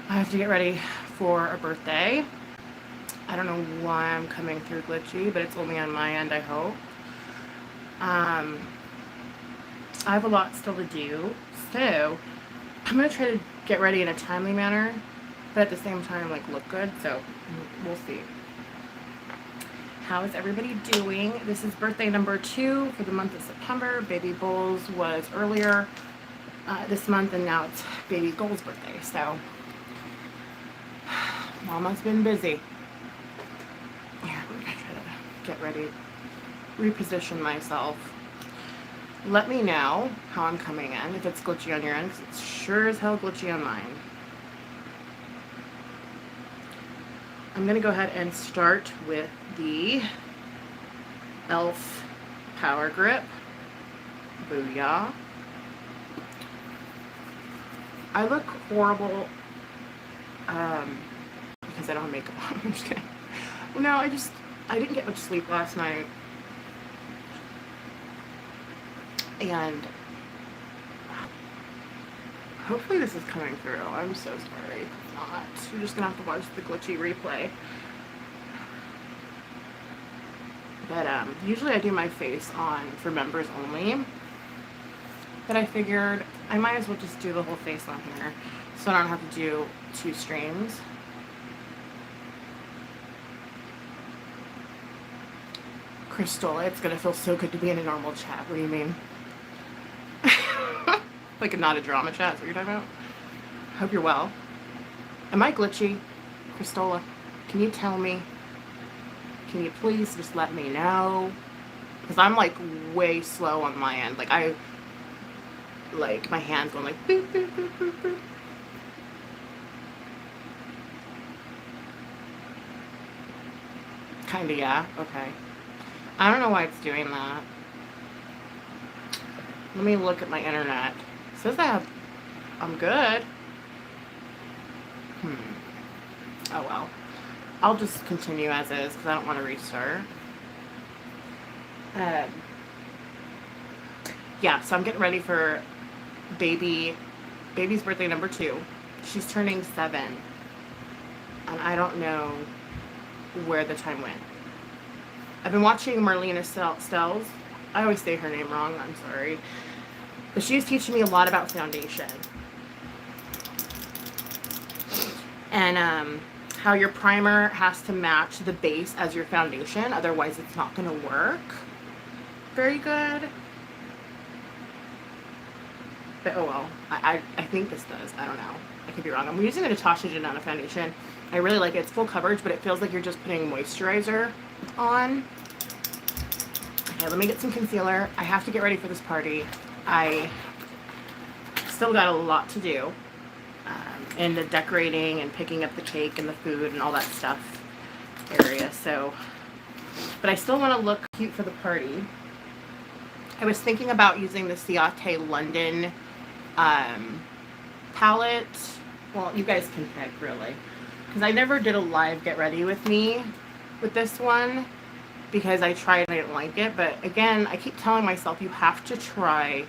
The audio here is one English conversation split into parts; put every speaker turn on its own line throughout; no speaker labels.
I have to get ready for a birthday. I don't know why I'm coming through glitchy, but it's only on my end, I hope. I have a lot still to do, so I'm going to try to get ready in a timely manner, but at the same time, like, look good, so we'll see. How is everybody doing? This is birthday number 2 for the month of September. Baby Bull's was earlier this month, and now it's Baby Gold's birthday, so Mama's been busy. Yeah, I'm going to try to get ready, reposition myself. Let me know how I'm coming in, if it's glitchy on your end, because it's sure as hell glitchy on mine. I'm going to go ahead and start with the e.l.f. Power Grip. Booyah. I look horrible because I don't have makeup on. I'm just kidding. No, I didn't get much sleep last night. And hopefully this is coming through. I'm so sorry if not. You're just going to have to watch the glitchy replay. But usually I do my face on for members only. But I figured I might as well just do the whole face on here, so I don't have to do 2 streams. Crystal, it's going to feel so good to be in a normal chat. What do you mean? Like not a drama chat, is what you're talking about? Hope you're well. Am I glitchy? Cristola, can you tell me? Can you please just let me know? Because I'm like way slow on my end. Like my hands going like boop, boop, boop, boop, boop. Kinda, yeah. Okay. I don't know why it's doing that. Let me look at my internet. It says I'm good. Oh well. I'll just continue as is because I don't want to restart. Yeah, so I'm getting ready for baby's birthday number 2. She's turning 7. And I don't know where the time went. I've been watching Marlena Stells. I always say her name wrong, I'm sorry. But she's teaching me a lot about foundation. And how your primer has to match the base as your foundation, otherwise it's not going to work very good. But oh well, I think this does. I don't know. I could be wrong. I'm using a Natasha Denona foundation. I really like it. It's full coverage, but it feels like you're just putting moisturizer on. Okay, let me get some concealer. I have to get ready for this party. I still got a lot to do in the decorating and picking up the cake and the food and all that stuff area. So, but I still want to look cute for the party. I was thinking about using the Ciate London palette. Well, you guys can pick, really. Because I never did a live get ready with me with this one. Because I tried and I didn't like it. But again, I keep telling myself you have to try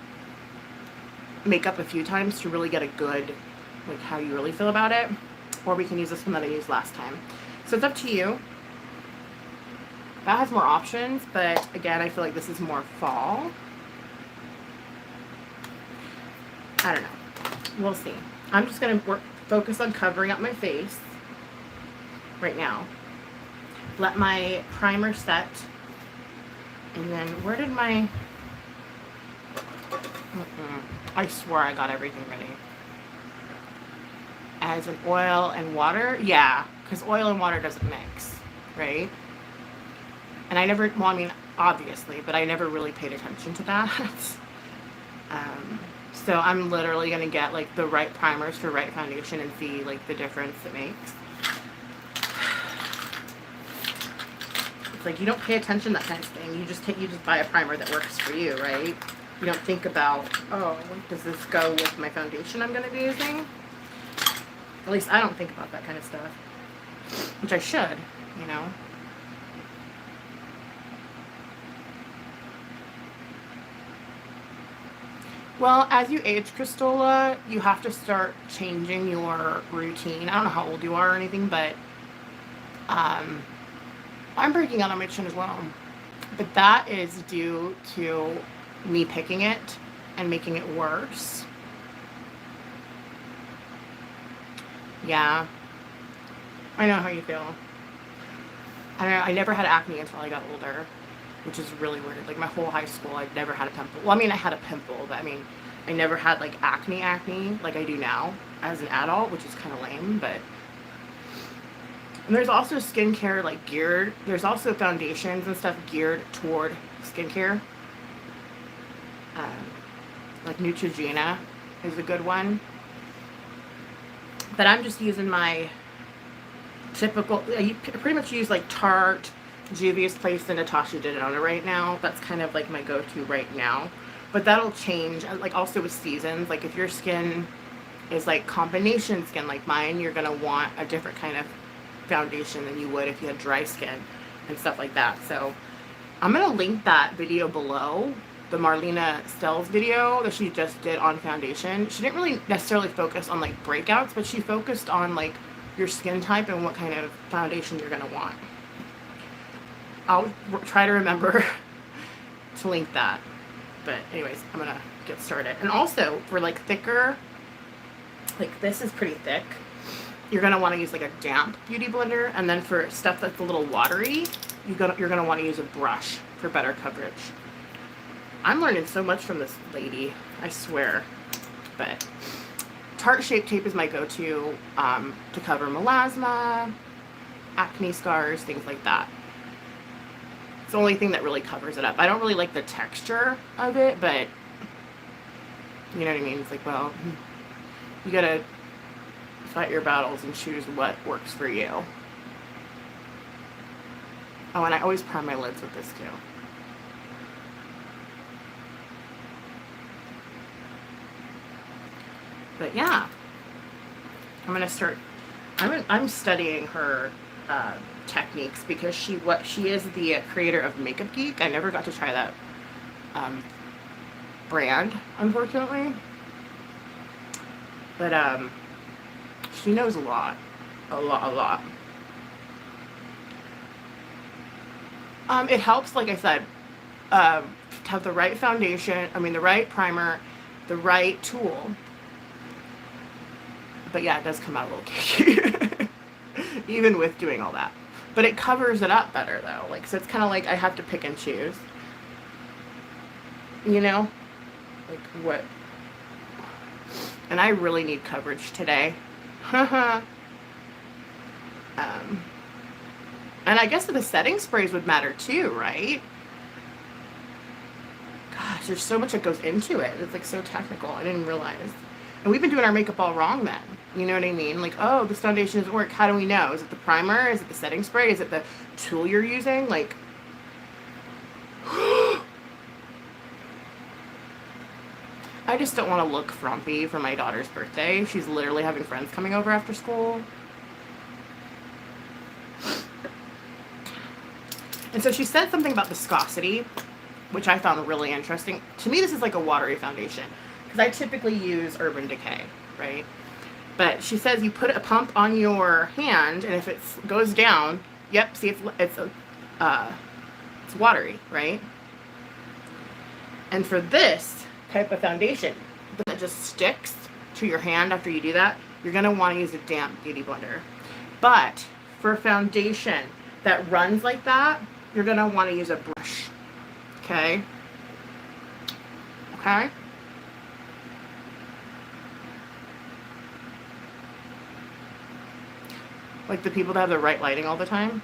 makeup a few times to really get a good, like, how you really feel about it. Or we can use this one that I used last time. So it's up to you. That has more options, but again, I feel like this is more fall. I don't know. We'll see. I'm just going to focus on covering up my face right now. Let my primer set. And then, where did my... I swear I got everything ready. As an oil and water? Yeah, because oil and water doesn't mix, right? And I never, well, I mean, obviously, but I never really paid attention to that. So I'm literally going to get, like, the right primers for right foundation and see, like, the difference it makes. It's like, you don't pay attention, that kind of thing. You just buy a primer that works for you, right? You don't think about, oh, does this go with my foundation I'm going to be using? At least I don't think about that kind of stuff. Which I should, you know? Well, as you age, Cristola, you have to start changing your routine. I don't know how old you are or anything, but um, I'm breaking out on my chin as well. But that is due to me picking it and making it worse. Yeah, I know how you feel. I don't know, I never had acne until I got older, which is really weird. Like my whole high school, I'd never had a pimple. Well, I mean, I had a pimple, but I mean, I never had like acne like I do now as an adult, which is kind of lame, but. And there's also skincare like geared, there's also foundations and stuff geared toward skincare. Um, like Neutrogena is a good one. But I'm just using my typical, you pretty much use like Tarte, Juvia's Place, and Natasha Denona right now. That's kind of like my go-to right now. But that'll change, like also with seasons. Like if your skin is like combination skin like mine, you're gonna want a different kind of foundation than you would if you had dry skin and stuff like that. So I'm gonna link that video below, the Marlena Stells video that she just did on foundation. She didn't really necessarily focus on like breakouts, but she focused on like your skin type and what kind of foundation you're gonna want. I'll try to remember to link that. But anyways, I'm gonna get started. And also for like thicker, like this is pretty thick, you're gonna want to use like a damp beauty blender. And then for stuff that's a little watery, you're gonna want to use a brush for better coverage. I'm learning so much from this lady, I swear. But Tarte Shape Tape is my go-to to cover melasma, acne scars, things like that. It's the only thing that really covers it up. I don't really like the texture of it, but you know what I mean? It's like, well, you gotta fight your battles and choose what works for you. Oh, and I always prime my lids with this too. But yeah, I'm gonna start. I'm studying her techniques because she is the creator of Makeup Geek. I never got to try that brand, unfortunately. But she knows a lot. It helps, like I said, to have the right foundation. I mean, the right primer, the right tool. But yeah, it does come out a little cakey, even with doing all that. But it covers it up better though. Like, so it's kind of like I have to pick and choose. You know, like what? And I really need coverage today. And I guess the setting sprays would matter too, right? Gosh, there's so much that goes into it. It's like so technical. I didn't realize. And we've been doing our makeup all wrong then. You know what I mean? Like, oh, this foundation doesn't work. How do we know? Is it the primer? Is it the setting spray? Is it the tool you're using? Like, I just don't want to look frumpy for my daughter's birthday. She's literally having friends coming over after school. And so she said something about viscosity, which I found really interesting. To me, this is like a watery foundation because I typically use Urban Decay, right? But she says you put a pump on your hand, and if it goes down, yep, see, it's watery, right? And for this type of foundation that just sticks to your hand after you do that, you're gonna want to use a damp beauty blender. But for foundation that runs like that, you're gonna want to use a brush. Okay? Okay? Like the people that have the right lighting all the time.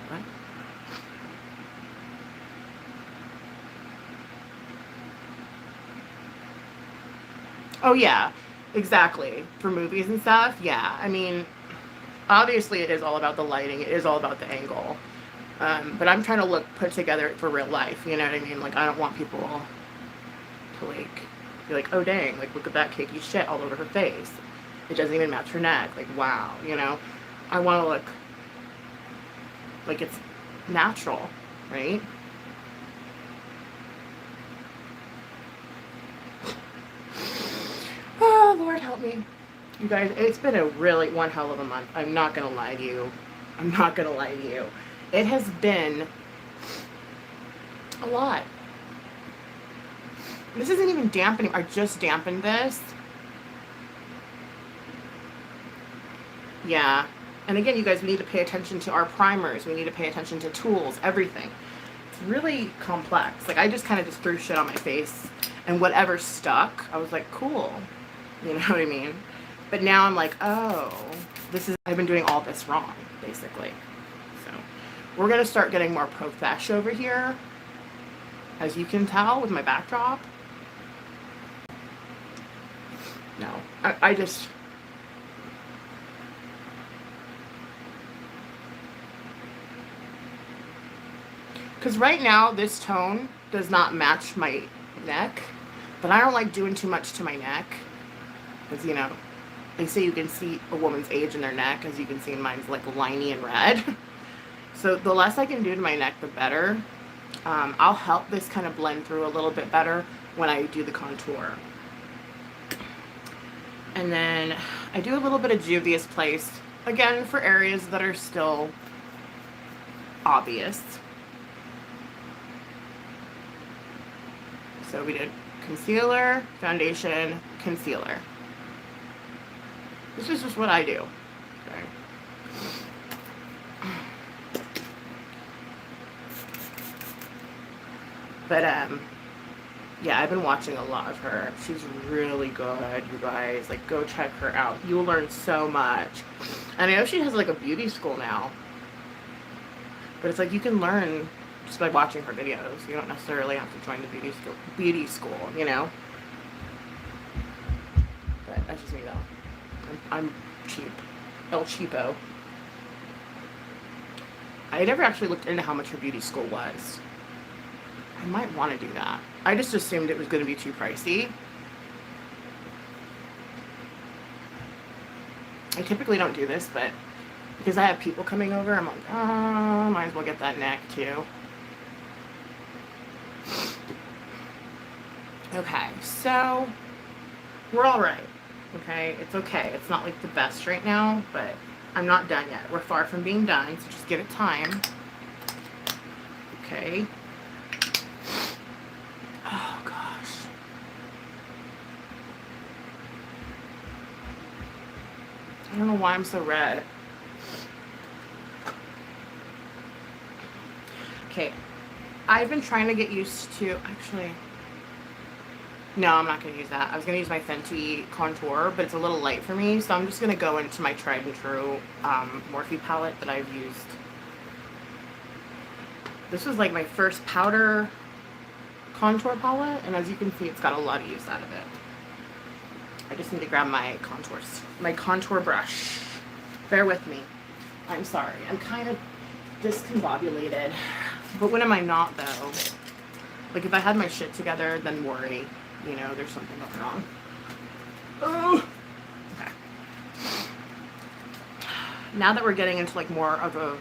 What? Oh yeah, exactly. For movies and stuff, yeah. I mean, obviously it is all about the lighting. It is all about the angle. But I'm trying to look put together for real life. You know what I mean? Like, I don't want people to like be like, oh dang, like look at that cakey shit all over her face. It doesn't even match her neck. Like, wow, you know? I want to look like it's natural. right? Oh, Lord help me. You guys, it's been a really one hell of a month. I'm not going to lie to you. I'm not going to lie to you. It has been a lot. This isn't even dampening. I just dampened this. Yeah. And again, you guys, we need to pay attention to our primers. We need to pay attention to tools, everything. It's really complex. Like, I just kind of just threw shit on my face. And whatever stuck, I was like, cool. You know what I mean? But now I'm like, oh, I've been doing all this wrong, basically. So, we're going to start getting more profesh over here. As you can tell with my backdrop. No, I just... Because right now, this tone does not match my neck. But I don't like doing too much to my neck. Because, you know, they say you can see a woman's age in their neck. As you can see, mine's like liney and red. So the less I can do to my neck, the better. I'll help this kind of blend through a little bit better when I do the contour. And then I do a little bit of Juvia's Place, again, for areas that are still obvious. So we did concealer, foundation, concealer. This is just what I do. Okay. But, yeah, I've been watching a lot of her. She's really good, you guys. Like, go check her out. You'll learn so much. And I know she has, like, a beauty school now. But it's like you can learn just by watching her videos. You don't necessarily have to join the beauty school, you know? But that's just me, though. I'm cheap. El Cheapo. I never actually looked into how much her beauty school was. I might want to do that. I just assumed it was going to be too pricey. I typically don't do this, but because I have people coming over, I'm like, oh, might as well get that neck too. Okay, so we're all right. Okay, it's okay. It's not like the best right now, but I'm not done yet. We're far from being done, so just give it time. Okay. Oh, gosh. I don't know why I'm so red. Okay. I've been trying to get used to... Actually... No, I'm not going to use that. I was going to use my Fenty contour, but it's a little light for me, so I'm just going to go into my tried and true Morphe palette that I've used. This was like my first powder contour palette, and as you can see, it's got a lot of use out of it. I just need to grab my contour brush. Bear with me. I'm sorry. I'm kind of discombobulated. But when am I not, though? Like, if I had my shit together, then worry. You know, there's something going wrong. Oh! Okay. Now that we're getting into, like, more of a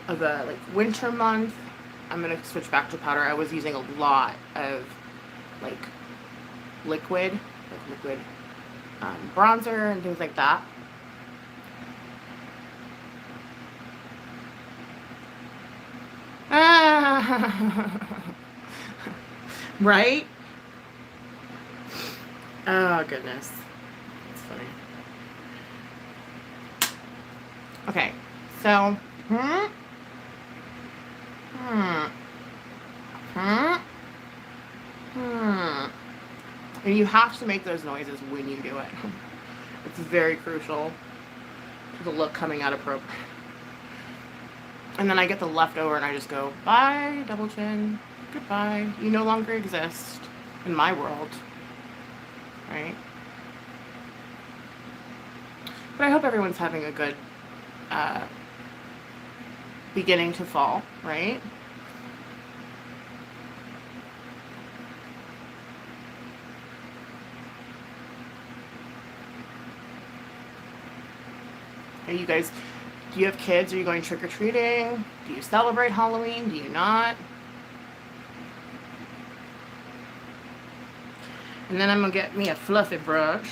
like, winter month, I'm going to switch back to powder. I was using a lot of, like, liquid bronzer and things like that. Right? Oh, goodness. That's funny. Okay, so, and you have to make those noises when you do it. It's very crucial to the look coming out appropriate. And then I get the leftover and I just go, bye, double chin, goodbye. You no longer exist in my world, right? But I hope everyone's having a good beginning to fall, right? Are you guys, do you have kids? Are you going trick-or-treating? Do you celebrate Halloween? Do you not? And then I'm going to get me a fluffy brush.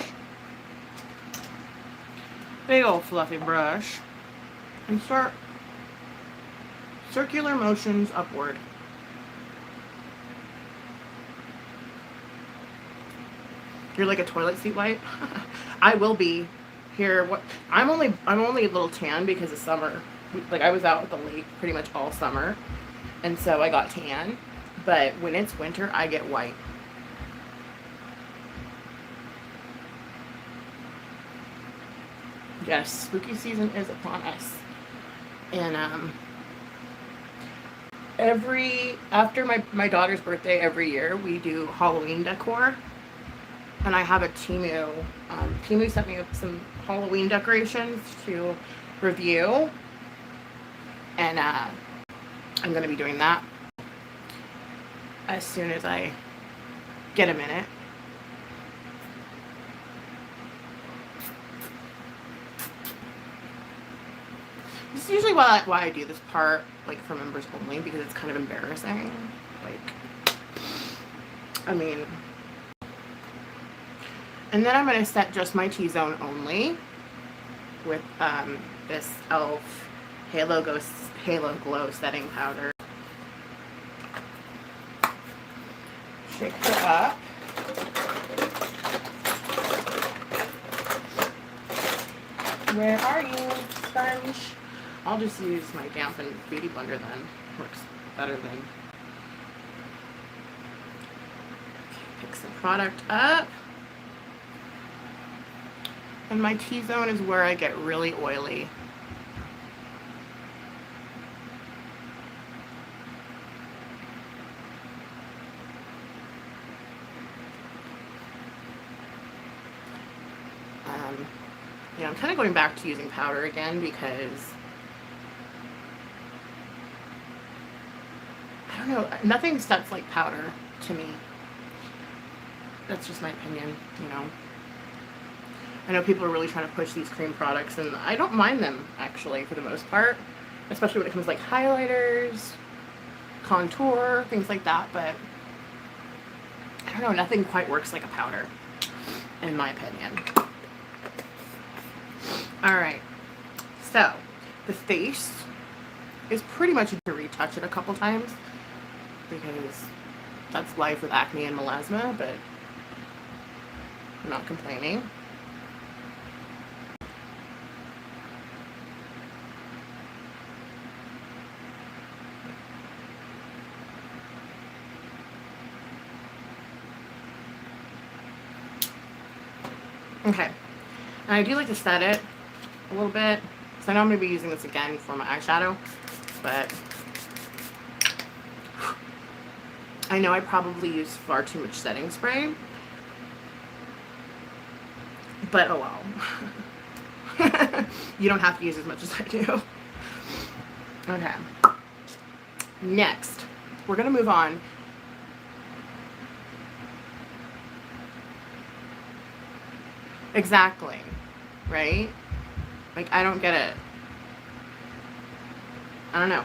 Big old fluffy brush. And start circular motions upward. You're like a toilet seat wipe. I will be here. What I'm only a little tan because of summer. Like I was out at the lake pretty much all summer, and so I got tan. But when it's winter, I get white. Yes, spooky season is upon us, and after my daughter's birthday every year we do Halloween decor. And I have a Temu. Temu sent me some Halloween decorations to review. And I'm going to be doing that as soon as I get a minute. This is usually why I do this part, like for members only, because it's kind of embarrassing. Like, I mean... And then I'm going to set just my T-zone only with this e.l.f. Halo Glow setting powder. Shake it up. Where are you, sponge? I'll just use my dampened beauty blender then. Works better than... Pick some product up. And my T-zone is where I get really oily. I'm kind of going back to using powder again because I don't know, nothing sets like powder to me. That's just my opinion, you know. I know people are really trying to push these cream products, and I don't mind them, actually, for the most part. Especially when it comes to, like, highlighters, contour, things like that, but I don't know, nothing quite works like a powder, in my opinion. Alright, so, the face is pretty much to retouch it a couple times, because that's life with acne and melasma, but I'm not complaining. Okay, and I do like to set it a little bit, so I know I'm going to be using this again for my eyeshadow, but I know I probably use far too much setting spray, but oh well. You don't have to use as much as I do. Okay, next, we're going to move on. Exactly, right? Like, I don't get it. I don't know.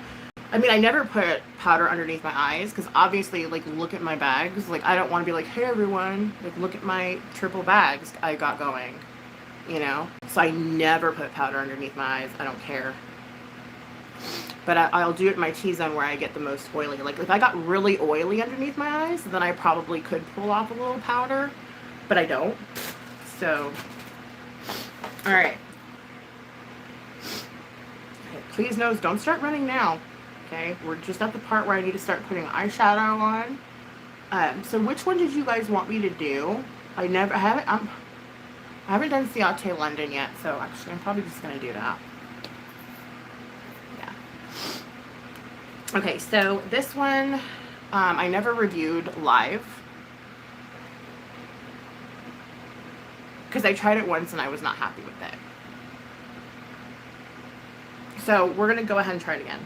I mean, I never put powder underneath my eyes because obviously, like, look at my bags. Like, I don't want to be like, hey, everyone, like, look at my triple bags I got going, you know? So I never put powder underneath my eyes. I don't care. But I'll do it in my T-zone where I get the most oily. Like, if I got really oily underneath my eyes, then I probably could pull off a little powder, but I don't. So, all right. Okay, please, nose, don't start running now. Okay, we're just at the part where I need to start putting eyeshadow on. So which one did you guys want me to do? I haven't done Ciate London yet, so actually I'm probably just gonna do that. Yeah. Okay, so this one I never reviewed live. Because I tried it once and I was not happy with it. So we're going to go ahead and try it again.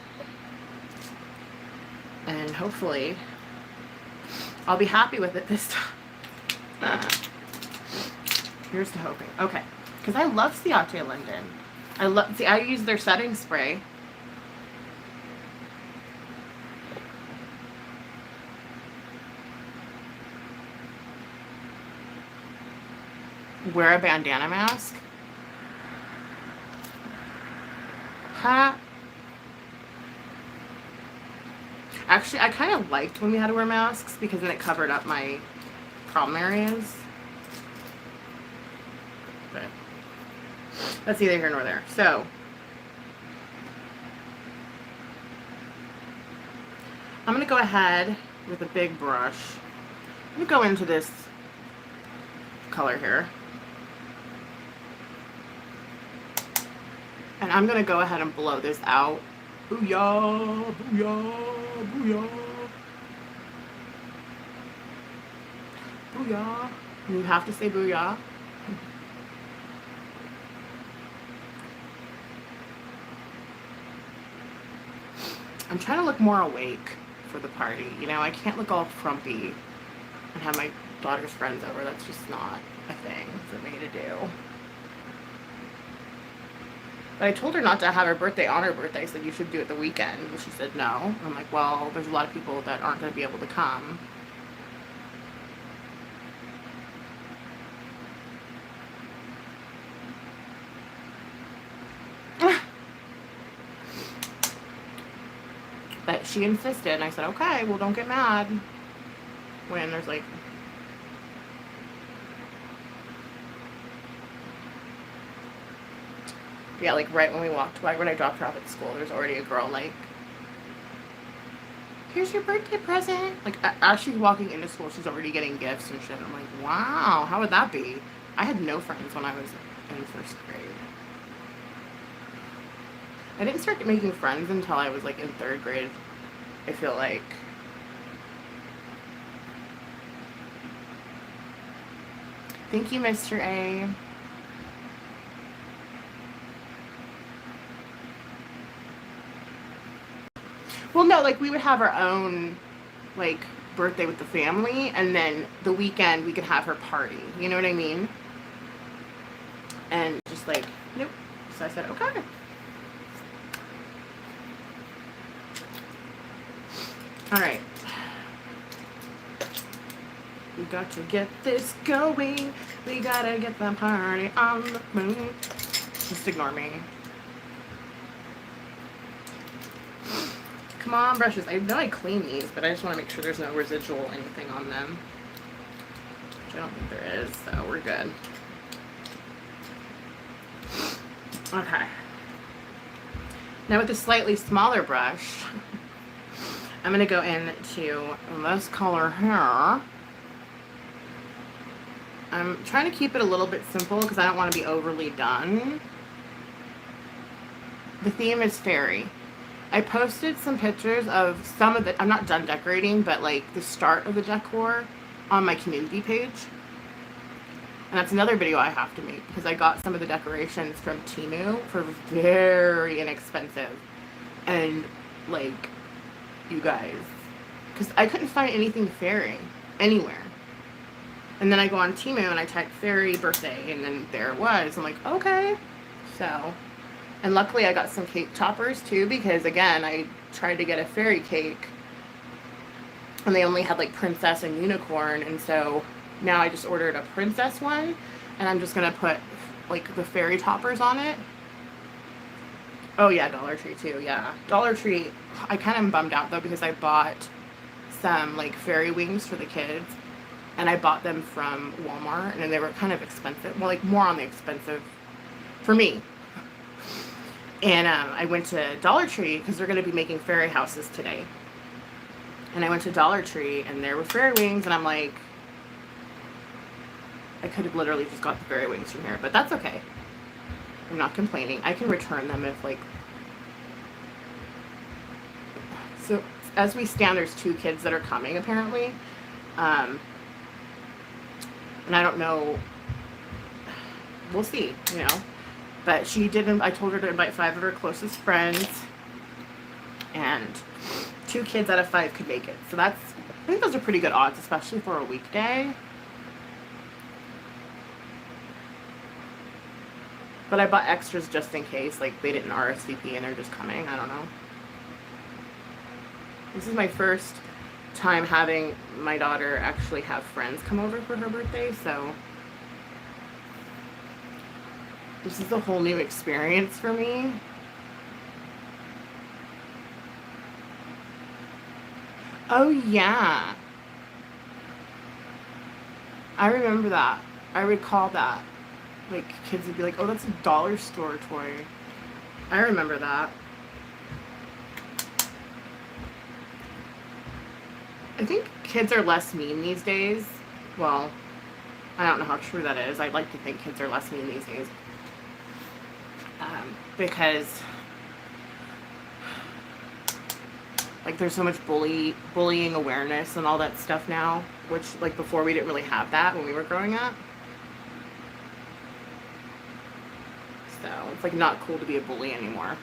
And hopefully I'll be happy with it this time. Here's to hoping. Okay. Because I love Ciate London. I use their setting spray. wear a bandana mask. Ha. Actually, I kind of liked when we had to wear masks because then it covered up my problem areas. But that's neither here nor there. So I'm going to go ahead with a big brush. I'm going to go into this color here. And I'm going to go ahead and blow this out. Booyah, booyah, booyah. Booyah. You have to say booyah. I'm trying to look more awake for the party. You know, I can't look all frumpy and have my daughter's friends over. That's just not a thing for me to do. But I told her not to have her birthday on her birthday. I said, you should do it the weekend. And she said no. I'm like, well, there's a lot of people that aren't going to be able to come. But she insisted, and I said, okay, well, don't get mad when there's like... Yeah, like right when we walked by, when I dropped her off at school, there's already a girl like, here's your birthday present. Like, as she's walking into school, she's already getting gifts and shit. I'm like, wow, how would that be? I had no friends when I was in first grade. I didn't start making friends until I was like in third grade, I feel like. Thank you, Mr. A. Well, no, like we would have our own like birthday with the family, and then the weekend we could have her party. You know what I mean? And just like, nope. So I said, okay. All right. We got to get this going. We gotta get the party on the moon. Just ignore me. Come on, brushes. I know I clean these, but I just want to make sure there's no residual anything on them. Which I don't think there is, so we're good. Okay. Now with a slightly smaller brush, I'm going to go into this color here. I'm trying to keep it a little bit simple because I don't want to be overly done. The theme is fairy. I posted some pictures of some of the, I'm not done decorating, but like the start of the decor on my community page. And that's another video I have to make because I got some of the decorations from Temu for very inexpensive. And like, you guys, because I couldn't find anything fairy anywhere. And then I go on Temu and I type fairy birthday, and then there it was. I'm like, okay. So, and luckily I got some cake toppers too, because again, I tried to get a fairy cake and they only had like princess and unicorn, and so now I just ordered a princess one, and I'm just gonna put like the fairy toppers on it. Oh yeah, Dollar Tree too, yeah. Dollar Tree, I kind of am bummed out though because I bought some like fairy wings for the kids, and I bought them from Walmart, and they were kind of expensive. Well, like more on the expensive for me. And I went to Dollar Tree because they're going to be making fairy houses today. And I went to Dollar Tree and there were fairy wings, and I'm like, I could have literally just got the fairy wings from here, but that's okay. I'm not complaining. I can return them if like... So as we stand, there's 2 kids that are coming apparently. And I don't know, we'll see, you know. But she didn't, I told her to invite 5 of her closest friends, and 2 kids out of 5 could make it. So that's, I think those are pretty good odds, especially for a weekday. But I bought extras just in case, like they didn't RSVP and they're just coming, I don't know. This is my first time having my daughter actually have friends come over for her birthday, so This is a whole new experience for me. Oh yeah. I remember that. I recall that. Like, kids would be like, oh, that's a dollar store toy. I remember that. I think kids are less mean these days. Well, I don't know how true that is. I'd like to think kids are less mean these days. Because, like, there's so much bullying awareness and all that stuff now, which, like, before we didn't really have that when we were growing up. So, it's, like, not cool to be a bully anymore.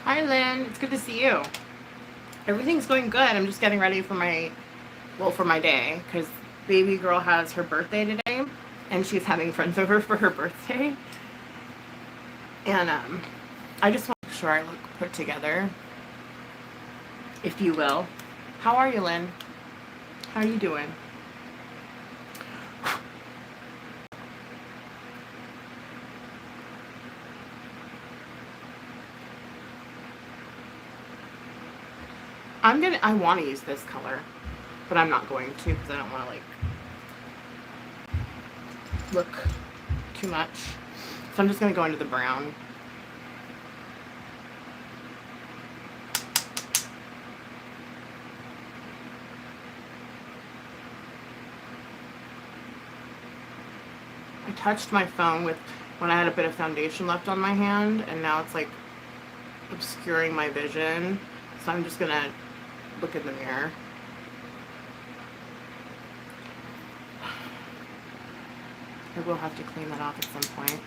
Hi, Lynn. It's good to see you. Everything's going good. I'm just getting ready for my day, because baby girl has her birthday today, and she's having friends over for her birthday. And I just want to make sure I look put together, if you will. How are you, Lynn? How are you doing? I want to use this color, but I'm not going to, because I don't want to, like, look too much. So I'm just going to go into the brown. I touched my phone when I had a bit of foundation left on my hand, and now it's, like, obscuring my vision. So I'm just going to look in the mirror. I will have to clean that off at some point.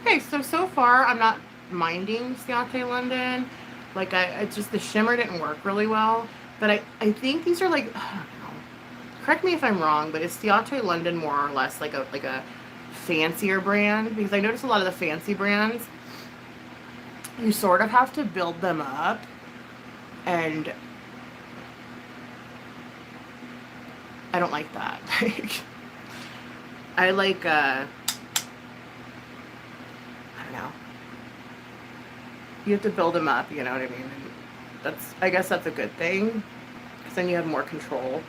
Okay, so far I'm not minding Ciate London. Like, it's just the shimmer didn't work really well. But I think these are, like, I don't know. Correct me if I'm wrong, but is Ciate London more or less like a fancier brand? Because I notice a lot of the fancy brands, you sort of have to build them up. And I don't like that. I like, I don't know. You have to build them up, you know what I mean? And I guess that's a good thing, because then you have more control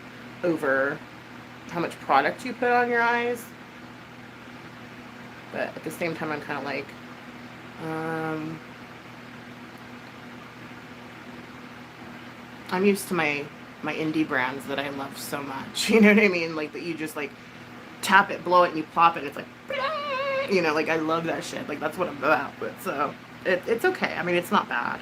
over how much product you put on your eyes. But at the same time, I'm kind of like, I'm used to my indie brands that I love so much. You know what I mean? Like, that you just, like, tap it, blow it, and you pop it, and it's like, you know, like, I love that shit. Like, that's what I'm about. But so it's okay. I mean, it's not bad.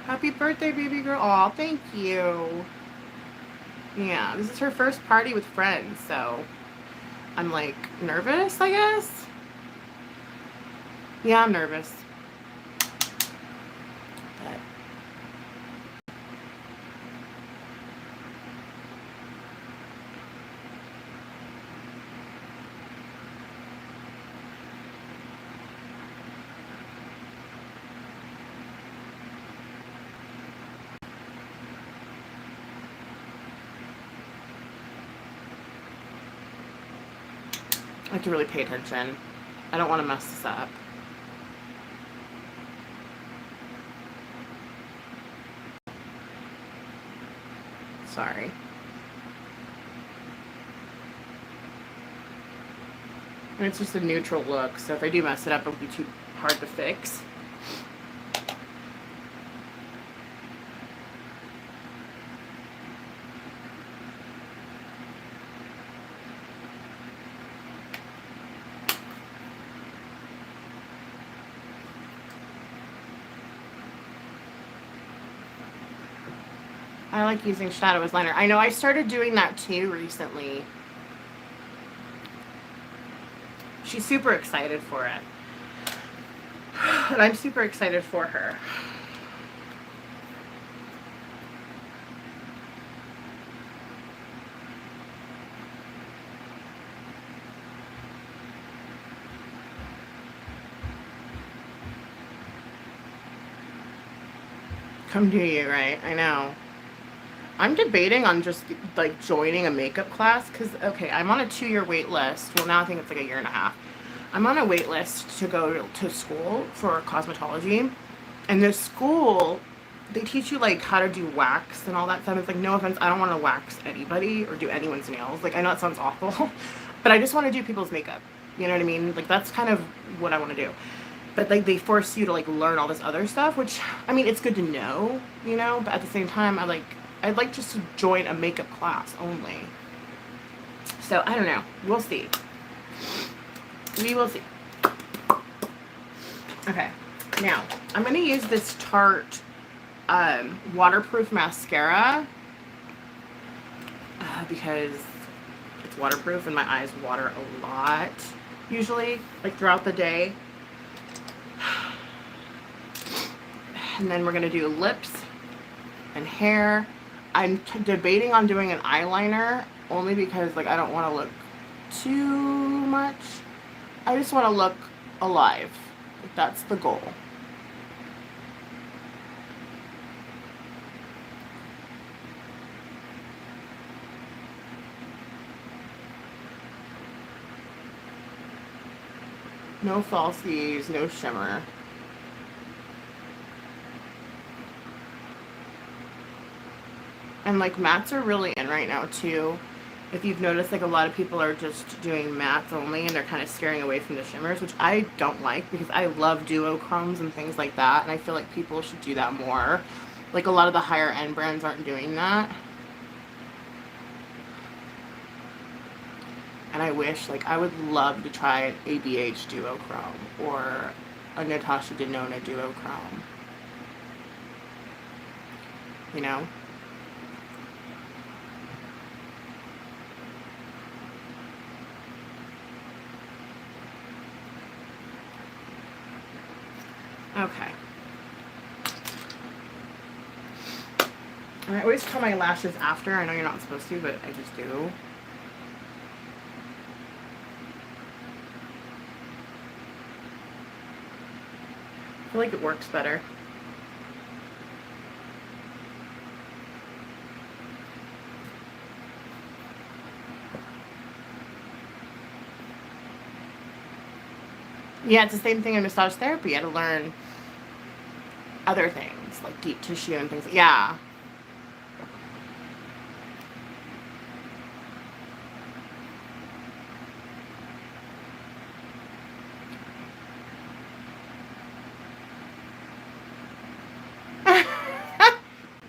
Happy birthday, baby girl. Aw, thank you. Yeah, this is her first party with friends, so I'm, like, nervous, I guess. Yeah, I'm nervous. But I have to really pay attention. I don't want to mess this up. Sorry. And it's just a neutral look, so if I do mess it up, it'll be too hard to fix. I like using shadow as liner. I know I started doing that too recently. She's super excited for it. And I'm super excited for her. Come do you, right? I know. I'm debating on just like joining a makeup class because, okay, I'm on a 2-year wait list. Well, now I think it's like a year and a half. I'm on a wait list to go to school for cosmetology. And this school, they teach you like how to do wax and all that stuff. It's like, no offense, I don't want to wax anybody or do anyone's nails. Like, I know it sounds awful, but I just want to do people's makeup. You know what I mean? Like, that's kind of what I want to do. But like, they force you to like learn all this other stuff, which, I mean, it's good to know, you know, but at the same time, I'd like just to join a makeup class only. So I don't know. We'll see. We will see. Okay. Now, I'm going to use this Tarte waterproof mascara because it's waterproof and my eyes water a lot usually, like throughout the day. And then we're going to do lips and hair. I'm debating on doing an eyeliner only because like I don't want to look too much. I just want to look alive. Like, that's the goal. No falsies, no shimmer. And like mattes are really in right now too. If you've noticed, like a lot of people are just doing mattes only and they're kind of steering away from the shimmers, which I don't like because I love duochromes and things like that. And I feel like people should do that more. Like a lot of the higher end brands aren't doing that. And I wish, like, I would love to try an ABH duochrome or a Natasha Denona duochrome. You know? Okay. I always curl my lashes after. I know you're not supposed to, but I just do. I feel like it works better. Yeah, it's the same thing in massage therapy. You had to learn other things, like deep tissue and things. Yeah.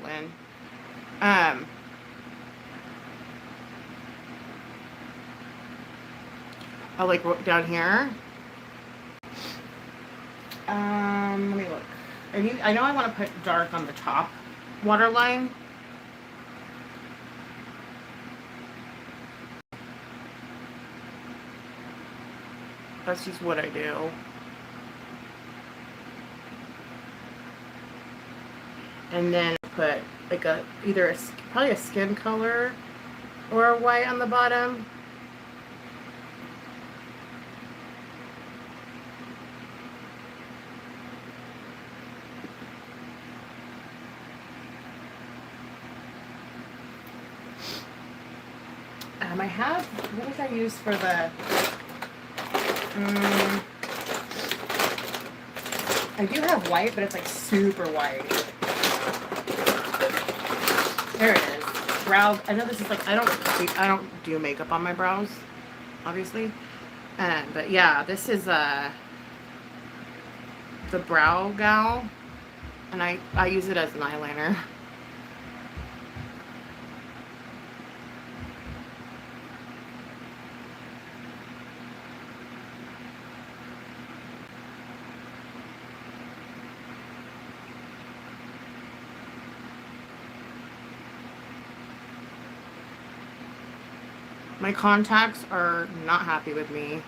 When, I'll like down here. Let me look. I know I want to put dark on the top waterline. That's just what I do. And then put like either probably a skin color or a white on the bottom. I have, what did I use for the, I do have white, but it's like super white. There it is. Brow, I know this is like, I don't do makeup on my brows, obviously. But yeah, this is the Brow Gal, and I use it as an eyeliner. My contacts are not happy with me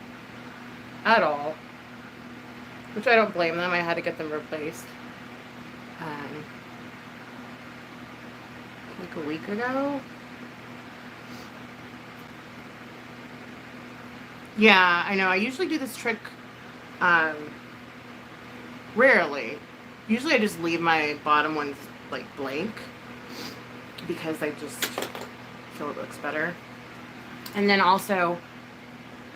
at all, which I don't blame them. I had to get them replaced like a week ago. Yeah, I know. I usually do this trick rarely. Usually I just leave my bottom ones like blank because I just feel it looks better. And then also,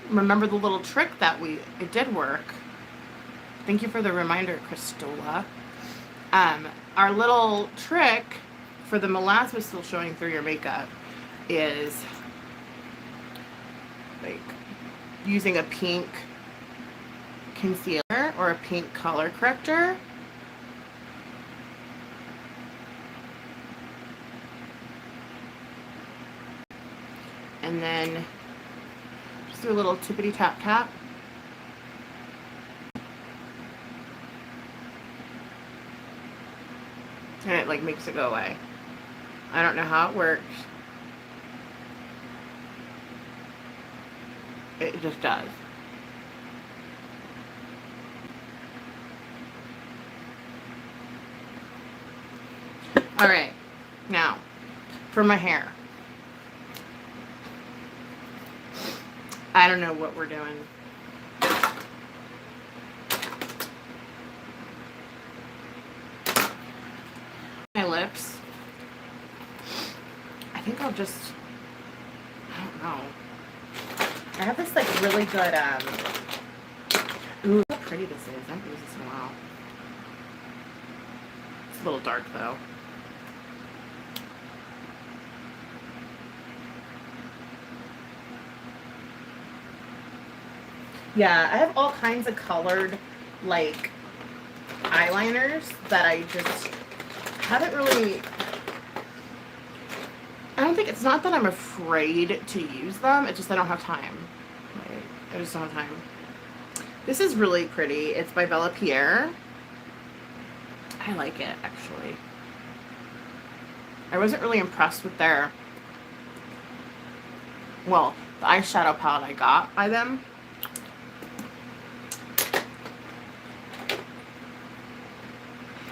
remember the little trick that it did work. Thank you for the reminder, Christola. Our little trick for the melasma still showing through your makeup is like using a pink concealer or a pink color corrector. And then just do a little tippity tap tap. And it like makes it go away. I don't know how it works. It just does. All right, now for my hair. I don't know what we're doing. My lips. I think I'll just, I don't know. I have this like really good, ooh, how pretty this is. I haven't used this in a while. It's a little dark though. Yeah, I have all kinds of colored, like, eyeliners that I just haven't really, I don't think, it's not that I'm afraid to use them, it's just I don't have time. Right? I just don't have time. This is really pretty. It's by Bella Pierre. I like it, actually. I wasn't really impressed with their, well, the eyeshadow palette I got by them.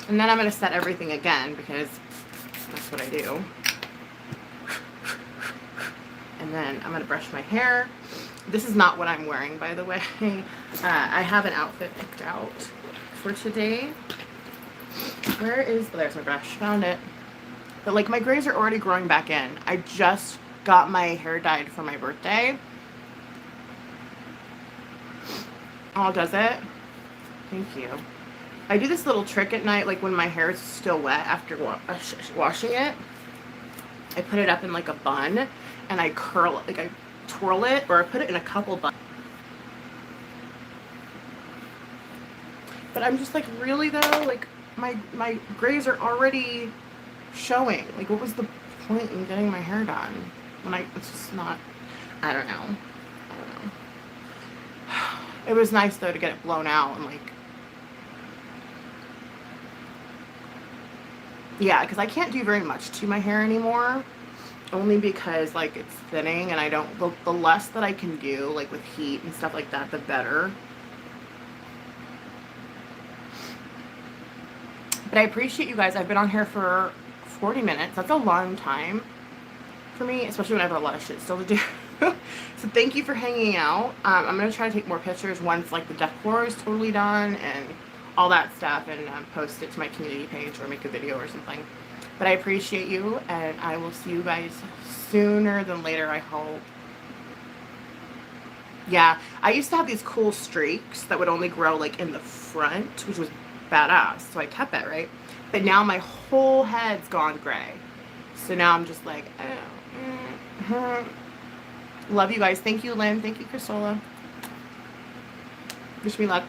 And then I'm going to set everything again because that's what I do. And then I'm going to brush my hair. This is not what I'm wearing, by the way. I have an outfit picked out for today. Where is, oh, there's my brush, found it. But like my grays are already growing back in. I just got my hair dyed for my birthday. Oh, does it? Thank you. I do this little trick at night, like when my hair is still wet after washing it. I put it up in like a bun and I curl it, like I twirl it, or I put it in a couple buns. But I'm just like, really though, like my grays are already showing. Like, what was the point in getting my hair done when it's just not, I don't know. It was nice though to get it blown out and like, yeah, because I can't do very much to my hair anymore, only because like it's thinning and I don't, the less that I can do like with heat and stuff like that, the better. But I appreciate you guys. I've been on here for 40 minutes. That's a long time for me, especially when I have a lot of shit still to do. So thank you for hanging out. I'm going to try to take more pictures once like the decor is totally done and all that stuff, and post it to my community page or make a video or something. But I appreciate you, and I will see you guys sooner than later, I hope. Yeah, I used to have these cool streaks that would only grow like in the front, which was badass, so I kept it, right? But now my whole head's gone gray. So now I'm just like, oh. Love you guys. Thank you, Lynn. Thank you, Chrisola. Wish me luck.